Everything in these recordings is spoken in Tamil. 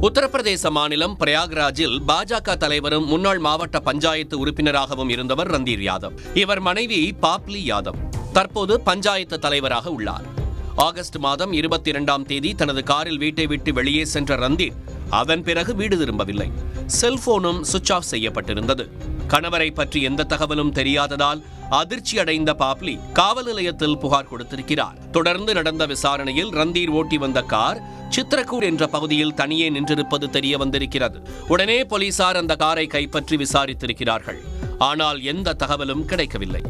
உத்தரப்பிரதேச மாநிலம் பிரயாக்ராஜில் பாஜக தலைவரும் முன்னாள் மாவட்ட பஞ்சாயத்து உறுப்பினராகவும் இருந்தவர் ரந்தீர் யாதவ். இவர் மனைவி பாப்லி யாதவ் தற்போது பஞ்சாயத்து தலைவராக உள்ளார். ஆகஸ்ட் மாதம் 22ஆம் தேதி தனது காரில் வீட்டை விட்டு வெளியே சென்ற ரந்தீர் அதன் பிறகு வீடு திரும்பவில்லை. செல்போனும் சுவிட்ச் ஆஃப் செய்யப்பட்டிருந்தது. கணவரை பற்றி எந்த தகவலும் தெரியாததால் அதிர்ச்சி அடைந்த பாப்லி காவல் நிலையத்தில் புகார் கொடுத்திருக்கிறார். தொடர்ந்து நடந்த விசாரணையில் ரந்தீர் ஓட்டி வந்த கார் சித்ரகூட் என்ற பகுதியில் தனியே நின்றிருப்பது தெரிய வந்திருக்கிறது. உடனே போலீசார் அந்த காரை கைப்பற்றி விசாரித்திருக்கிறார்கள். ஆனால் எந்த தகவலும் கிடைக்கவில்லை.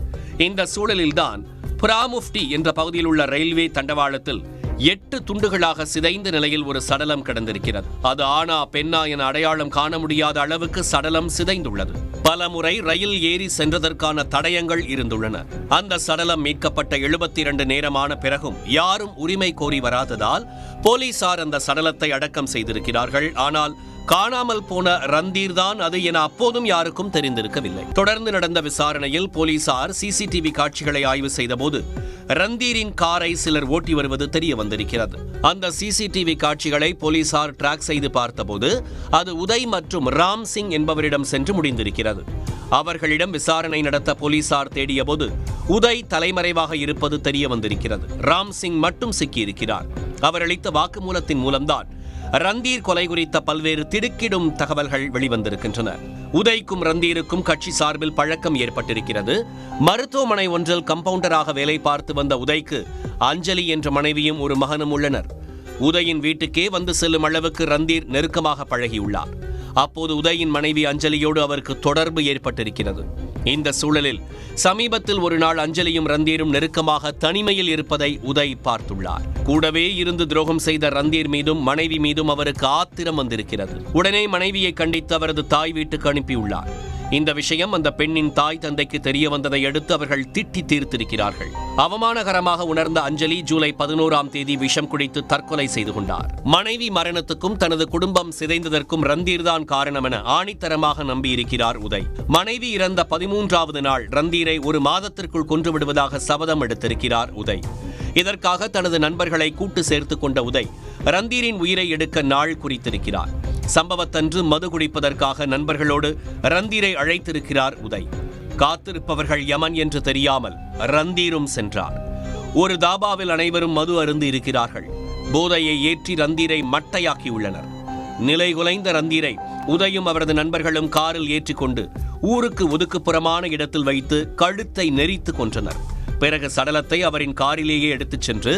இந்த சூழலில்தான் புராமுஃப்டி என்ற பகுதியில் உள்ள ரயில்வே தண்டவாளத்தில் 8 துண்டுகளாக சிதைந்த நிலையில் ஒரு சடலம் கிடந்திருக்கிறது. அது ஆணா பெண்ணா என அடையாளம் காண முடியாத அளவுக்கு சடலம் சிதைந்துள்ளது. பல முறை ரயில் ஏறி சென்றதற்கான தடயங்கள் இருந்துள்ளன. அந்த சடலம் மீட்கப்பட்ட 72 நேரமான பிறகும் யாரும் உரிமை கோரி வராததால் போலீசார் அந்த சடலத்தை அடக்கம் செய்திருக்கிறார்கள். ஆனால் காணாமல் போன ரந்தீர் தான் அது என அப்போதும் யாருக்கும் தெரிந்திருக்கவில்லை. தொடர்ந்து நடந்த விசாரணையில் போலீசார் சிசிடிவி காட்சிகளை ஆய்வு செய்தபோது ரந்தீரின் காரை சிலர் ஓட்டி வருவது தெரிய வந்திருக்கிறது. அந்த சிசிடிவி காட்சிகளை போலீசார் டிராக் செய்து பார்த்தபோது அது உதய் மற்றும் ராம் சிங் என்பவரிடம் சென்று முடிந்திருக்கிறது. அவர்களிடம் விசாரணை நடத்த போலீசார் தேடிய போது உதய் தலைமறைவாக இருப்பது தெரிய வந்திருக்கிறது. ராம் சிங் மட்டும் சிக்கியிருக்கிறார். அவர் அளித்த வாக்குமூலத்தின் மூலம்தான் ரந்தீர் கொலை குறித்த பல்வேறு திடுக்கிடும் தகவல்கள் வெளிவந்திருக்கின்றன. உதய்க்கும் ரந்தீருக்கும் கட்சி சார்பில் பழக்கம் ஏற்பட்டிருக்கிறது. மருத்துவமனை ஒன்றில் கம்பவுண்டராக வேலை பார்த்து வந்த உதய்க்கு அஞ்சலி என்ற மனைவியும் ஒரு மகனும் உள்ளனர். உதயின் வீட்டுக்கே வந்து செல்லும் அளவுக்கு ரந்தீர் நெருக்கமாக பழகியுள்ளார். அப்போது உதயின் மனைவி அஞ்சலியோடு அவருக்கு தொடர்பு ஏற்பட்டிருக்கிறது. இந்த சூழலில் சமீபத்தில் ஒரு நாள் அஞ்சலியும் ரந்தீரும் நெருக்கமாக தனிமையில் இருப்பதை உதய் பார்த்துள்ளார். கூடவே இருந்து துரோகம் செய்த ரந்தீர் மீதும் மனைவி மீதும் அவருக்கு ஆத்திரம் வந்திருக்கிறது. உடனே மனைவியை கண்டித்து அவரது தாய் வீட்டுக்கு அனுப்பியுள்ளார். இந்த விஷயம் அந்த பெண்ணின் தாய் தந்தைக்கு தெரிய வந்ததை அடுத்து அவர்கள் திட்டி தீர்த்திருக்கிறார்கள். அவமானகரமாக உணர்ந்த அஞ்சலி ஜூலை 11ஆம் தேதி விஷம் குடித்து தற்கொலை செய்து கொண்டார். மனைவி மரணத்துக்கும் தனது குடும்பம் சிதைந்ததற்கும் ரந்தீர் தான் காரணம் என ஆணித்தரமாக நம்பியிருக்கிறார் உதய். மனைவி இறந்த 13ஆவது நாள் ரந்தீரை ஒரு மாதத்திற்குள் கொன்றுவிடுவதாக சபதம் எடுத்திருக்கிறார் உதய். இதற்காக தனது நண்பர்களை கூட்டு சேர்த்துக் கொண்ட உதய் ரந்தீரின் உயிரை எடுக்க நாள் குறித்திருக்கிறார். சம்பவத்தன்று மது குடிப்பதற்காக நண்பர்களோடு ரந்தீரை அழைத்திருக்கிறார் உதய். காத்திருப்பவர்கள் யமன் என்று தெரியாமல் ரந்தீரும் சென்றார். ஒரு தாபாவில் அனைவரும் மது அருந்து இருக்கிறார்கள். போதையை ஏற்றி ரந்தீரை மட்டையாக்கியுள்ளனர். நிலைகுலைந்த ரந்தீரை உதயும் அவரது நண்பர்களும் காரில் ஏற்றிக்கொண்டு ஊருக்கு ஒதுக்குப்புறமான இடத்தில் வைத்து கழுத்தை நெரித்து கொன்றனர். பிறகு சடலத்தை அவரின் காரிலேயே எடுத்துச் சென்று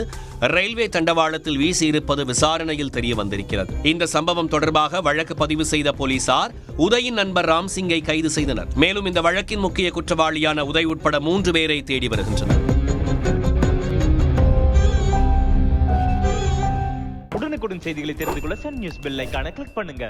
ரயில்வே தண்டவாளத்தில் வீசியிருப்பது விசாரணையில் தெரிய வந்திருக்கிறது. இந்த சம்பவம் தொடர்பாக வழக்கு பதிவு செய்த போலீசார் உதயின் நண்பர் ராம்சிங்கை கைது செய்தனர். மேலும் இந்த வழக்கின் முக்கிய குற்றவாளியான உதய் உட்பட 3 பேரை தேடி வருகின்றனர். உடனுக்குடன் செய்திகளை தெரிந்து கொள்ள சன் நியூஸ் பெல் ஐகானை கிளிக் பண்ணுங்க.